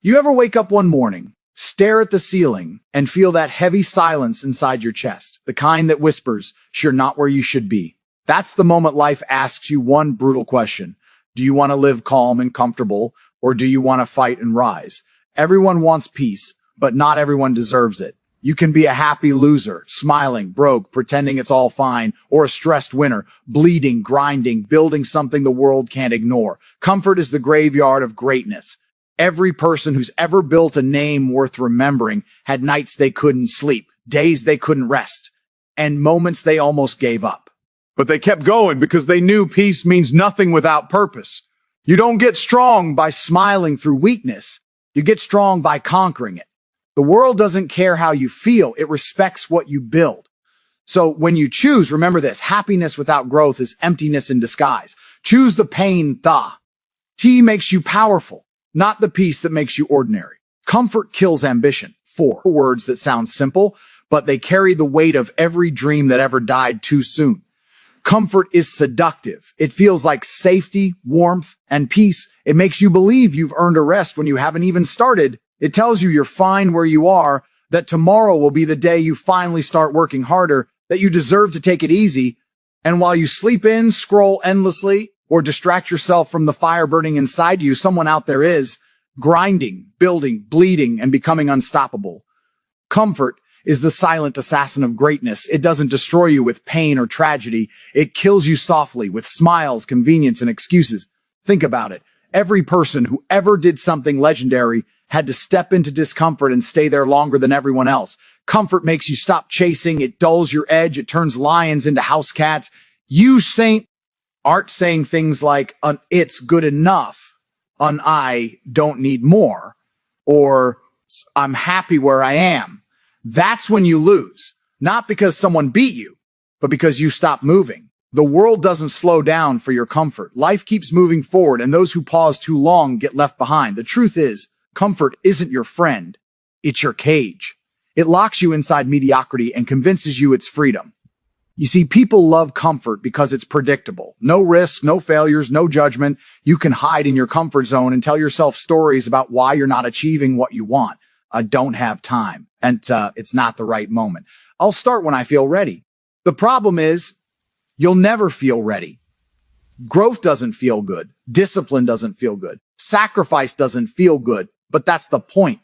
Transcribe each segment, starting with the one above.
You ever wake up one morning, stare at the ceiling, and feel that heavy silence inside your chest, the kind that whispers, you're not where you should be? That's the moment life asks you one brutal question. Do you want to live calm and comfortable, or do you want to fight and rise? Everyone wants peace, but not everyone deserves it. You can be a happy loser, smiling, broke, pretending it's all fine, or a stressed winner, bleeding, grinding, building something the world can't ignore. Comfort is the graveyard of greatness. Every person who's ever built a name worth remembering had nights they couldn't sleep, days they couldn't rest, and moments they almost gave up. But they kept going because they knew peace means nothing without purpose. You don't get strong By smiling through weakness, you get strong by conquering it. The world doesn't care how you feel, it respects what you build. So when you choose, remember this, happiness without growth is emptiness in disguise. Choose the pain, T makes you powerful, not the peace that makes you ordinary. Comfort kills ambition. 4 words that sound simple, but they carry the weight of every dream that ever died too soon. Comfort is seductive. It feels like safety, warmth, and peace. It makes you believe you've earned a rest when you haven't even started. It tells you you're fine where you are, that tomorrow will be the day you finally start working harder, that you deserve to take it easy. And while you sleep in, scroll endlessly, or distract yourself from the fire burning inside you, someone out there is grinding, building, bleeding, and becoming unstoppable. Comfort is the silent assassin of greatness. It doesn't destroy you with pain or tragedy. It kills you softly with smiles, convenience, and excuses. Think about it. Every person who ever did something legendary had to step into discomfort and stay there longer than everyone else. Comfort makes you stop chasing. It dulls your edge. It turns lions into house cats. You aren't saying things like, it's good enough, I don't need more, or I'm happy where I am. That's when you lose, not because someone beat you, but because you stop moving. The world doesn't slow down for your comfort. Life keeps moving forward, and those who pause too long get left behind. The truth is, comfort isn't your friend. It's your cage. It locks you inside mediocrity and convinces you it's freedom. You see, people love comfort because it's predictable. No risks, no failures, no judgment. You can hide in your comfort zone and tell yourself stories about why you're not achieving what you want. I don't have time, and it's not the right moment. I'll start when I feel ready. The problem is, you'll never feel ready. Growth doesn't feel good. Discipline doesn't feel good. Sacrifice doesn't feel good, but that's the point.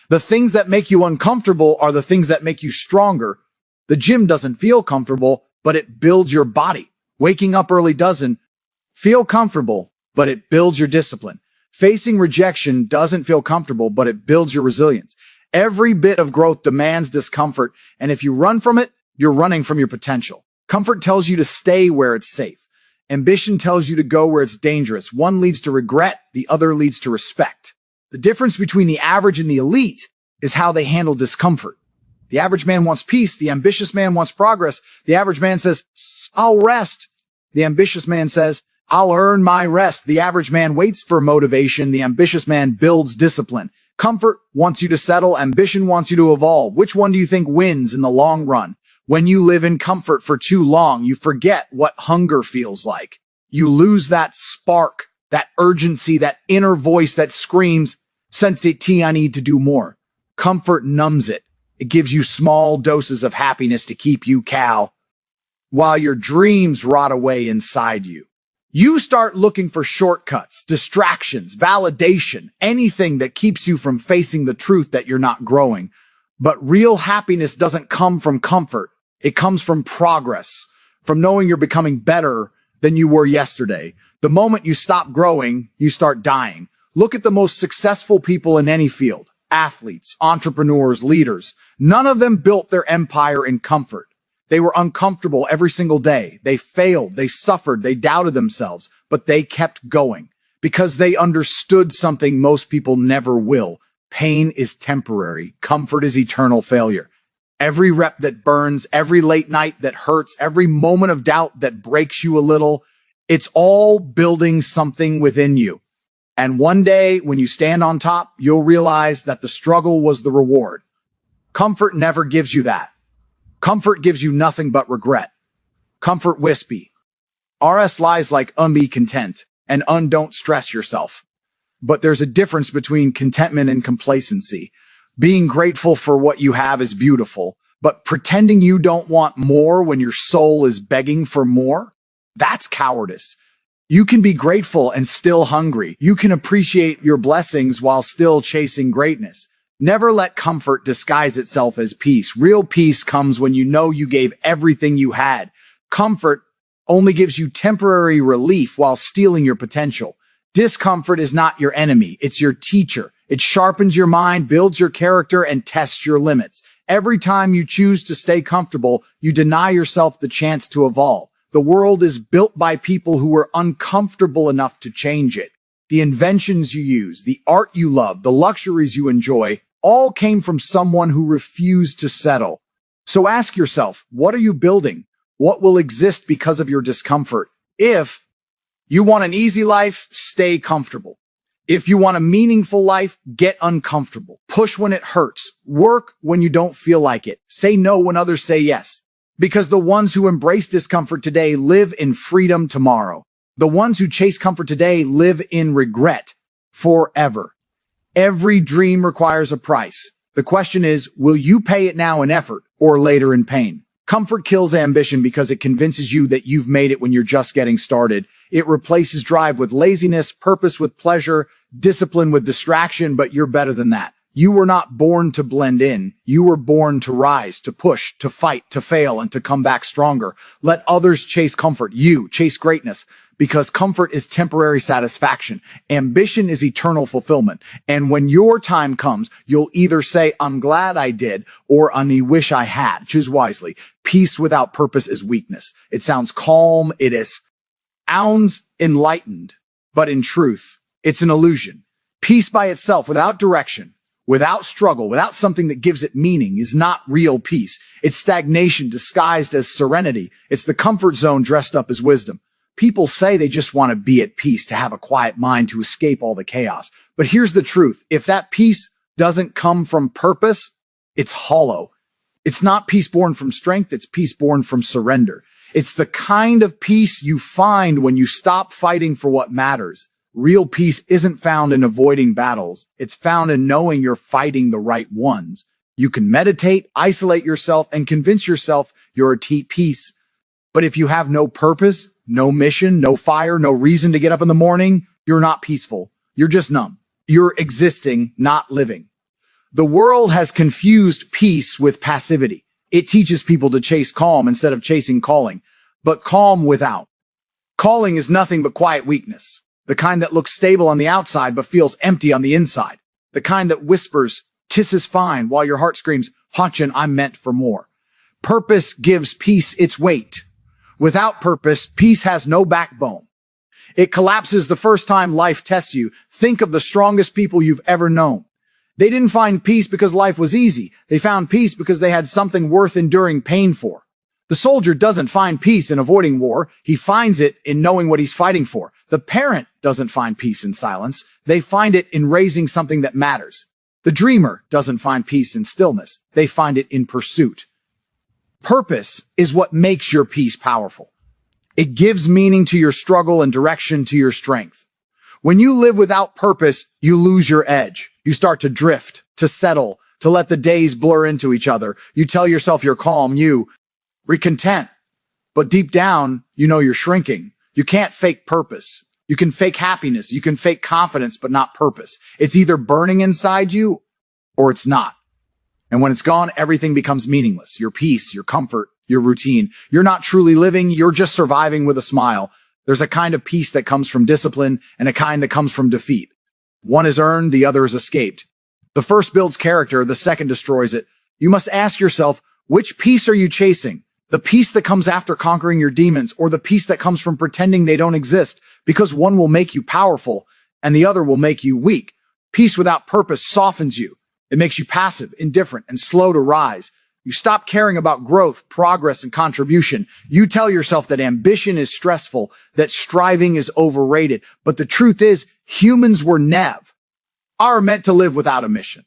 The things that make you uncomfortable are the things that make you stronger. The gym doesn't feel comfortable, but it builds your body. Waking up early doesn't feel comfortable, but it builds your discipline. Facing rejection doesn't feel comfortable, but it builds your resilience. Every bit of growth demands discomfort, and if you run from it, you're running from your potential. Comfort tells you to stay where it's safe. Ambition tells you to go where it's dangerous. One leads to regret, the other leads to respect. The difference between the average and the elite is how they handle discomfort. The average man wants peace. The ambitious man wants progress. The average man says, I'll rest. The ambitious man says, I'll earn my rest. The average man waits for motivation. The ambitious man builds discipline. Comfort wants you to settle. Ambition wants you to evolve. Which one do you think wins in the long run? When you live in comfort for too long, you forget what hunger feels like. You lose that spark, that urgency, that inner voice that screams, Sensei, I need to do more. Comfort numbs it. It gives you small doses of happiness to keep you cal, while your dreams rot away inside you. You start looking for shortcuts, distractions, validation, anything that keeps you from facing the truth that you're not growing. But real happiness doesn't come from comfort. It comes from progress, from knowing you're becoming better than you were yesterday. The moment you stop growing, you start dying. Look at the most successful people in any field. Athletes, entrepreneurs, leaders. None of them built their empire in comfort. They were uncomfortable every single day. They failed, they suffered, they doubted themselves, but they kept going because they understood something most people never will. Pain is temporary. Comfort is eternal failure. Every rep that burns, every late night that hurts, every moment of doubt that breaks you a little, it's all building something within you. And one day, when you stand on top, you'll realize that the struggle was the reward. Comfort never gives you that. Comfort gives you nothing but regret. Comfort wispy. RS lies like be content and don't stress yourself. But there's a difference between contentment and complacency. Being grateful for what you have is beautiful, but pretending you don't want more when your soul is begging for more, that's cowardice. You can be grateful and still hungry. You can appreciate your blessings while still chasing greatness. Never let comfort disguise itself as peace. Real peace comes when you know you gave everything you had. Comfort only gives you temporary relief while stealing your potential. Discomfort is not your enemy, it's your teacher. It sharpens your mind, builds your character, and tests your limits. Every time you choose to stay comfortable, you deny yourself the chance to evolve. The world is built by people who are uncomfortable enough to change it. The inventions you use, the art you love, the luxuries you enjoy, all came from someone who refused to settle. So ask yourself, what are you building? What will exist because of your discomfort? If you want an easy life, stay comfortable. If you want a meaningful life, get uncomfortable. Push when it hurts. Work when you don't feel like it. Say no when others say yes. Because the ones who embrace discomfort today live in freedom tomorrow. The ones who chase comfort today live in regret forever. Every dream requires a price. The question is, will you pay it now in effort or later in pain? Comfort kills ambition because it convinces you that you've made it when you're just getting started. It replaces drive with laziness, purpose with pleasure, discipline with distraction, but you're better than that. You were not born to blend in. You were born to rise, to push, to fight, to fail, and to come back stronger. Let others chase comfort. You chase greatness, because comfort is temporary satisfaction. Ambition is eternal fulfillment. And when your time comes, you'll either say, I'm glad I did, or I wish I had. Choose wisely. Peace without purpose is weakness. It sounds calm. It sounds enlightened, but in truth, it's an illusion. Peace by itself, without direction, without struggle, without something that gives it meaning, is not real peace. It's stagnation disguised as serenity. It's the comfort zone dressed up as wisdom. People say they just want to be at peace, to have a quiet mind, to escape all the chaos. But here's the truth. If that peace doesn't come from purpose, it's hollow. It's not peace born from strength. It's peace born from surrender. It's the kind of peace you find when you stop fighting for what matters. Real peace isn't found in avoiding battles. It's found in knowing you're fighting the right ones. You can meditate, isolate yourself, and convince yourself you're at peace. But if you have no purpose, no mission, no fire, no reason to get up in the morning, you're not peaceful. You're just numb. You're existing, not living. The world has confused peace with passivity. It teaches people to chase calm instead of chasing calling, but calm without. Calling is nothing but quiet weakness. The kind that looks stable on the outside but feels empty on the inside. The kind that whispers, "'Tis is fine," while your heart screams, "Hotchin, I'm meant for more." Purpose gives peace its weight. Without purpose, peace has no backbone. It collapses the first time life tests you. Think of the strongest people you've ever known. They didn't find peace because life was easy. They found peace because they had something worth enduring pain for. The soldier doesn't find peace in avoiding war. He finds it in knowing what he's fighting for. The parent doesn't find peace in silence. They find it in raising something that matters. The dreamer doesn't find peace in stillness. They find it in pursuit. Purpose is what makes your peace powerful. It gives meaning to your struggle and direction to your strength. When you live without purpose, you lose your edge. You start to drift, to settle, to let the days blur into each other. You tell yourself you're calm, you're content. But deep down, you know you're shrinking. You can't fake purpose. You can fake happiness. You can fake confidence, but not purpose. It's either burning inside you or it's not. And when it's gone, everything becomes meaningless. Your peace, your comfort, your routine. You're not truly living. You're just surviving with a smile. There's a kind of peace that comes from discipline and a kind that comes from defeat. One is earned, the other is escaped. The first builds character, the second destroys it. You must ask yourself, which peace are you chasing? The peace that comes after conquering your demons, or the peace that comes from pretending they don't exist? Because one will make you powerful and the other will make you weak. Peace without purpose softens you. It makes you passive, indifferent, and slow to rise. You stop caring about growth, progress, and contribution. You tell yourself that ambition is stressful, that striving is overrated. But the truth is, humans are meant to live without a mission.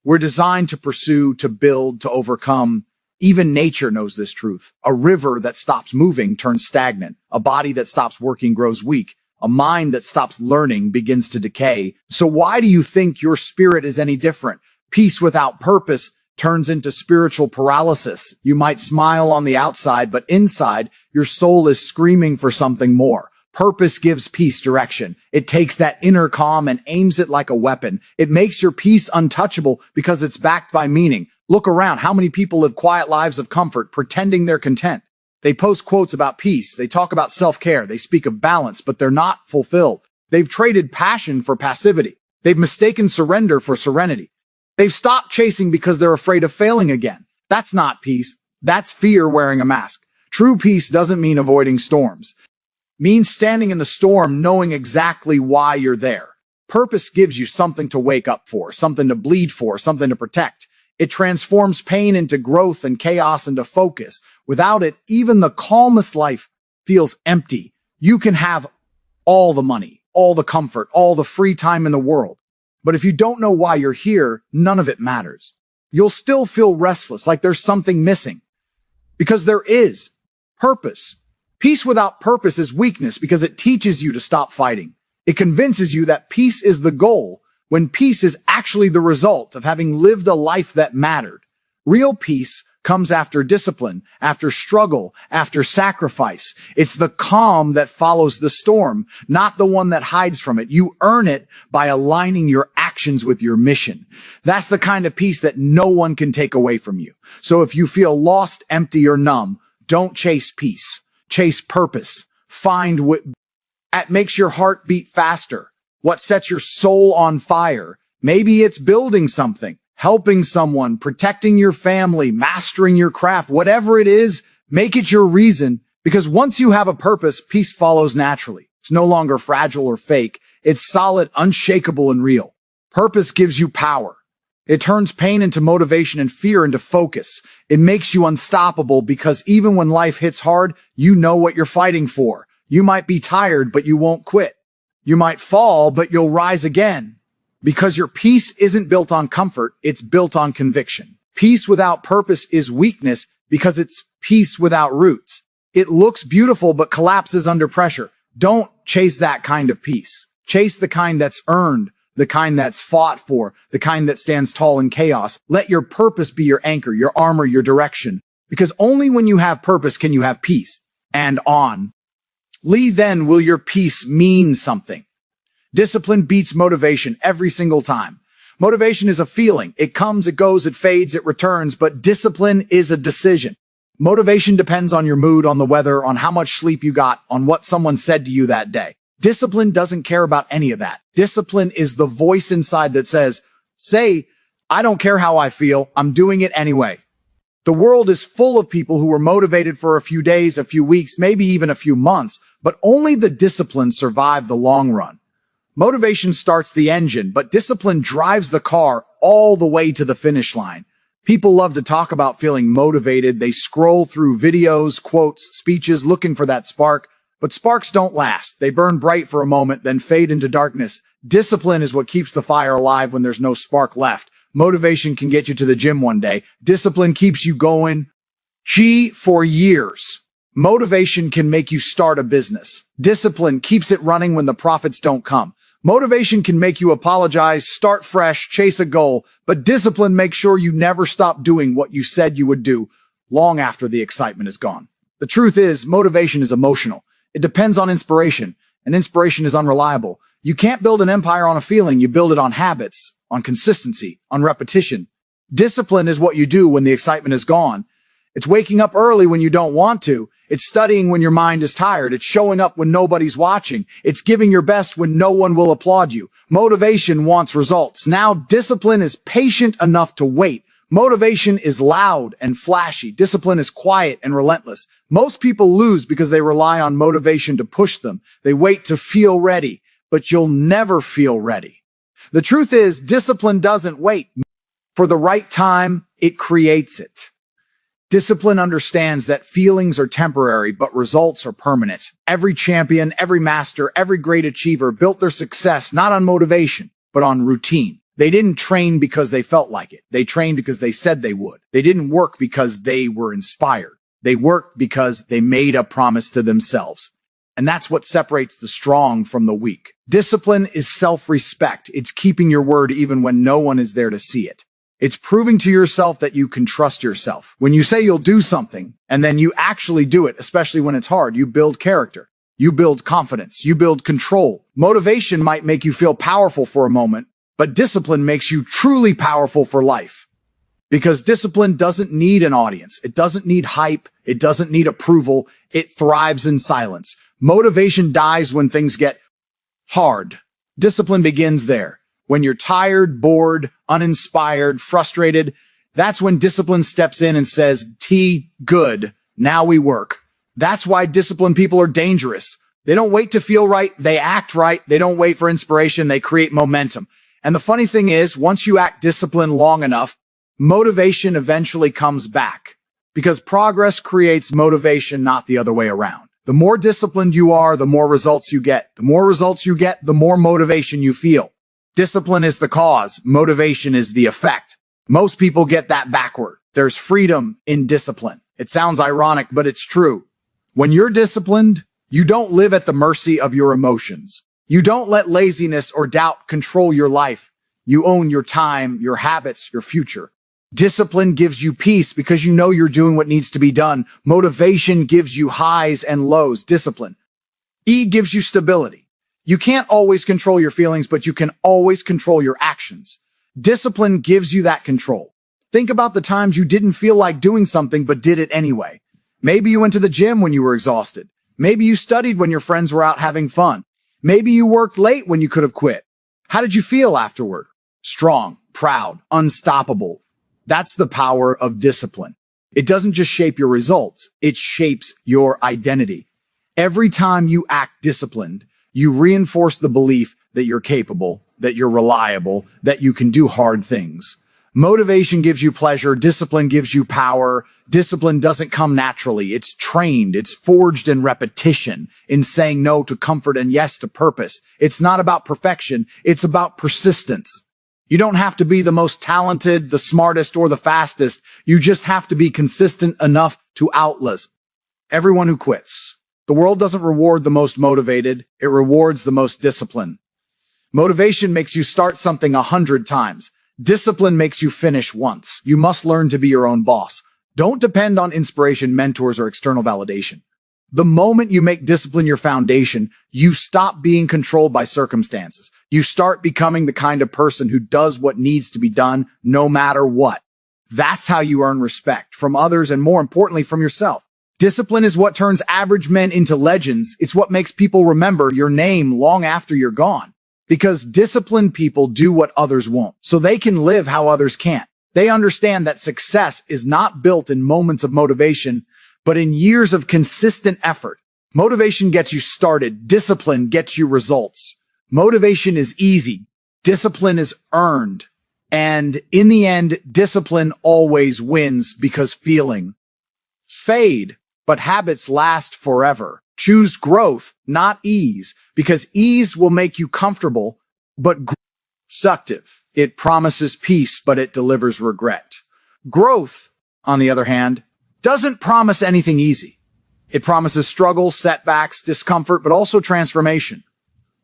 We're designed to pursue, to build, to overcome. Even nature knows this truth. A river that stops moving turns stagnant. A body that stops working grows weak. A mind that stops learning begins to decay. So why do you think your spirit is any different? Peace without purpose turns into spiritual paralysis. You might smile on the outside, but inside, your soul is screaming for something more. Purpose gives peace direction. It takes that inner calm and aims it like a weapon. It makes your peace untouchable because it's backed by meaning. Look around. How many people live quiet lives of comfort, pretending they're content? They post quotes about peace. They talk about self-care. They speak of balance, but they're not fulfilled. They've traded passion for passivity. They've mistaken surrender for serenity. They've stopped chasing because they're afraid of failing again. That's not peace. That's fear wearing a mask. True peace doesn't mean avoiding storms. It means standing in the storm knowing exactly why you're there. Purpose gives you something to wake up for, something to bleed for, something to protect. It transforms pain into growth and chaos into focus. Without it, even the calmest life feels empty. You can have all the money, all the comfort, all the free time in the world. But if you don't know why you're here, none of it matters. You'll still feel restless, like there's something missing. Because there is purpose. Peace without purpose is weakness because it teaches you to stop fighting. It convinces you that peace is the goal when peace is actually the result of having lived a life that mattered. Real peace comes after discipline, after struggle, after sacrifice. It's the calm that follows the storm, not the one that hides from it. You earn it by aligning your actions with your mission. That's the kind of peace that no one can take away from you. So if you feel lost, empty, or numb, don't chase peace. Chase purpose. Find what makes your heart beat faster, what sets your soul on fire. Maybe it's building something, helping someone, protecting your family, mastering your craft. Whatever it is, make it your reason, because once you have a purpose, peace follows naturally. It's no longer fragile or fake. It's solid, unshakable, and real. Purpose gives you power. It turns pain into motivation and fear into focus. It makes you unstoppable because even when life hits hard, you know what you're fighting for. You might be tired, but you won't quit. You might fall, but you'll rise again. Because your peace isn't built on comfort, it's built on conviction. Peace without purpose is weakness because it's peace without roots. It looks beautiful, but collapses under pressure. Don't chase that kind of peace. Chase the kind that's earned, the kind that's fought for, the kind that stands tall in chaos. Let your purpose be your anchor, your armor, your direction. Because only when you have purpose can you have peace. And then will your peace mean something. Discipline beats motivation every single time. Motivation is a feeling. It comes, it goes, it fades, it returns, but discipline is a decision. Motivation depends on your mood, on the weather, on how much sleep you got, on what someone said to you that day. Discipline doesn't care about any of that. Discipline is the voice inside that says, I don't care how I feel, I'm doing it anyway. The world is full of people who were motivated for a few days, a few weeks, maybe even a few months, but only the disciplined survive the long run. Motivation starts the engine, but discipline drives the car all the way to the finish line. People love to talk about feeling motivated. They scroll through videos, quotes, speeches, looking for that spark. But sparks don't last. They burn bright for a moment, then fade into darkness. Discipline is what keeps the fire alive when there's no spark left. Motivation can get you to the gym one day. Discipline keeps you going for years. Motivation can make you start a business. Discipline keeps it running when the profits don't come. Motivation can make you apologize, start fresh, chase a goal, but discipline makes sure you never stop doing what you said you would do long after the excitement is gone. The truth is, motivation is emotional. It depends on inspiration, and inspiration is unreliable. You can't build an empire on a feeling. You build it on habits, on consistency, on repetition. Discipline is what you do when the excitement is gone. It's waking up early when you don't want to. It's studying when your mind is tired. It's showing up when nobody's watching. It's giving your best when no one will applaud you. Motivation wants results. Now, discipline is patient enough to wait. Motivation is loud and flashy. Discipline is quiet and relentless. Most people lose because they rely on motivation to push them. They wait to feel ready, but you'll never feel ready. The truth is, discipline doesn't wait. For the right time, it creates it. Discipline understands that feelings are temporary, but results are permanent. Every champion, every master, every great achiever built their success not on motivation, but on routine. They didn't train because they felt like it. They trained because they said they would. They didn't work because they were inspired. They worked because they made a promise to themselves. And that's what separates the strong from the weak. Discipline is self-respect. It's keeping your word even when no one is there to see it. It's proving to yourself that you can trust yourself. When you say you'll do something and then you actually do it, especially when it's hard, you build character. You build confidence. You build control. Motivation might make you feel powerful for a moment, but discipline makes you truly powerful for life. Because discipline doesn't need an audience. It doesn't need hype. It doesn't need approval. It thrives in silence. Motivation dies when things get hard. Discipline begins there. When you're tired, bored, uninspired, frustrated, that's when discipline steps in and says, good, now we work. That's why disciplined people are dangerous. They don't wait to feel right. They act right. They don't wait for inspiration. They create momentum. And the funny thing is, once you act disciplined long enough, motivation eventually comes back. Because progress creates motivation, not the other way around. The more disciplined you are, the more results you get. The more results you get, the more motivation you feel. Discipline is the cause. Motivation is the effect. Most people get that backward. There's freedom in discipline. It sounds ironic, but it's true. When you're disciplined, you don't live at the mercy of your emotions. You don't let laziness or doubt control your life. You own your time, your habits, your future. Discipline gives you peace because you know you're doing what needs to be done. Motivation gives you highs and lows. Discipline. E gives you stability. You can't always control your feelings, but you can always control your actions. Discipline gives you that control. Think about the times you didn't feel like doing something but did it anyway. Maybe you went to the gym when you were exhausted. Maybe you studied when your friends were out having fun. Maybe you worked late when you could have quit. How did you feel afterward? Strong, proud, unstoppable. That's the power of discipline. It doesn't just shape your results. It shapes your identity. Every time you act disciplined, you reinforce the belief that you're capable, that you're reliable, that you can do hard things. Motivation gives you pleasure. Discipline gives you power. Discipline doesn't come naturally. It's trained. It's forged in repetition, in saying no to comfort and yes to purpose. It's not about perfection. It's about persistence. You don't have to be the most talented, the smartest, or the fastest. You just have to be consistent enough to outlast everyone who quits. The world doesn't reward the most motivated. It rewards the most disciplined. Motivation makes you start something 100 times. Discipline makes you finish once. You must learn to be your own boss. Don't depend on inspiration, mentors, or external validation. The moment you make discipline your foundation, you stop being controlled by circumstances. You start becoming the kind of person who does what needs to be done no matter what. That's how you earn respect from others and, more importantly, from yourself. Discipline is what turns average men into legends. It's what makes people remember your name long after you're gone. Because disciplined people do what others won't, so they can live how others can't. They understand that success is not built in moments of motivation, but in years of consistent effort. Motivation gets you started. Discipline gets you results. Motivation is easy. Discipline is earned. And in the end, discipline always wins because feeling fade, but habits last forever. Choose growth, not ease, because ease will make you comfortable, but seductive. It promises peace, but it delivers regret. Growth, on the other hand, doesn't promise anything easy. It promises struggle, setbacks, discomfort, but also transformation.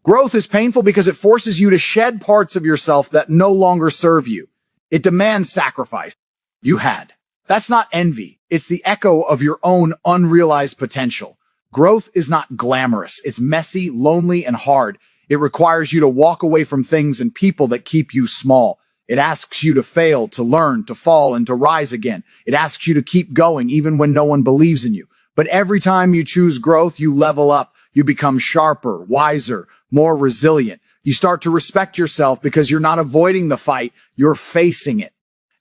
Growth is painful because it forces you to shed parts of yourself that no longer serve you. It demands sacrifice you had. That's not envy. It's the echo of your own unrealized potential. Growth is not glamorous. It's messy, lonely, and hard. It requires you to walk away from things and people that keep you small. It asks you to fail, to learn, to fall, and to rise again. It asks you to keep going even when no one believes in you. But every time you choose growth, you level up. You become sharper, wiser, more resilient. You start to respect yourself because you're not avoiding the fight, you're facing it.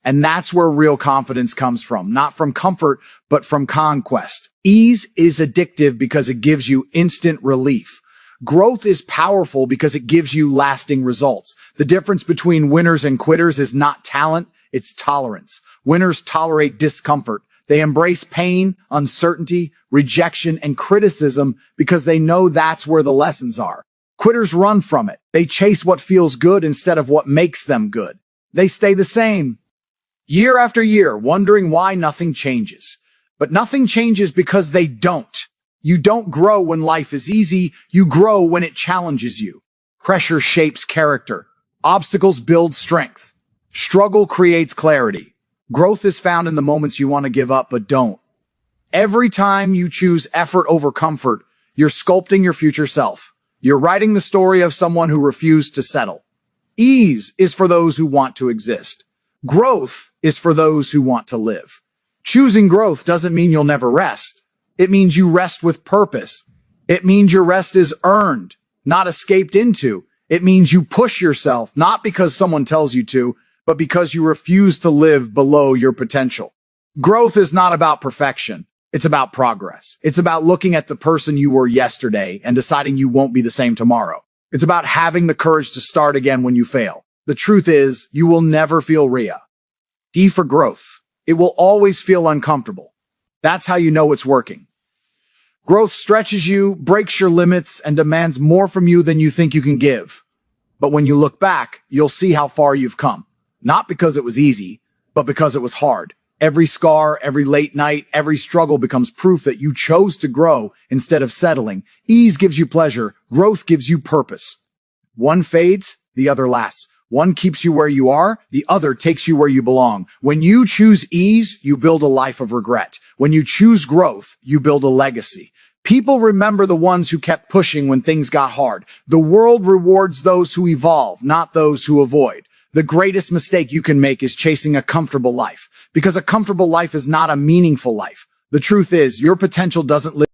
And that's where real confidence comes from, not from comfort, but from conquest. Ease is addictive because it gives you instant relief. Growth is powerful because it gives you lasting results. The difference between winners and quitters is not talent, it's tolerance. Winners tolerate discomfort. They embrace pain, uncertainty, rejection, and criticism because they know that's where the lessons are. Quitters run from it. They chase what feels good instead of what makes them good. They stay the same year after year, wondering why nothing changes. But nothing changes because they don't. You don't grow when life is easy. You grow when it challenges you. Pressure shapes character. Obstacles build strength. Struggle creates clarity. Growth is found in the moments you want to give up but don't. Every time you choose effort over comfort, you're sculpting your future self. You're writing the story of someone who refused to settle. Ease is for those who want to exist. Growth is for those who want to live. Choosing growth doesn't mean you'll never rest. It means you rest with purpose. It means your rest is earned, not escaped into. It means you push yourself, not because someone tells you to, but because you refuse to live below your potential. Growth is not about perfection. It's about progress. It's about looking at the person you were yesterday and deciding you won't be the same tomorrow. It's about having the courage to start again when you fail. The truth is, you will never feel RIA. D for growth. It will always feel uncomfortable. That's how you know it's working. Growth stretches you, breaks your limits, and demands more from you than you think you can give. But when you look back, you'll see how far you've come. Not because it was easy, but because it was hard. Every scar, every late night, every struggle becomes proof that you chose to grow instead of settling. Ease gives you pleasure. Growth gives you purpose. One fades, the other lasts. One keeps you where you are, the other takes you where you belong. When you choose ease, you build a life of regret. When you choose growth, you build a legacy. People remember the ones who kept pushing when things got hard. The world rewards those who evolve, not those who avoid. The greatest mistake you can make is chasing a comfortable life, because a comfortable life is not a meaningful life. The truth is, your potential doesn't live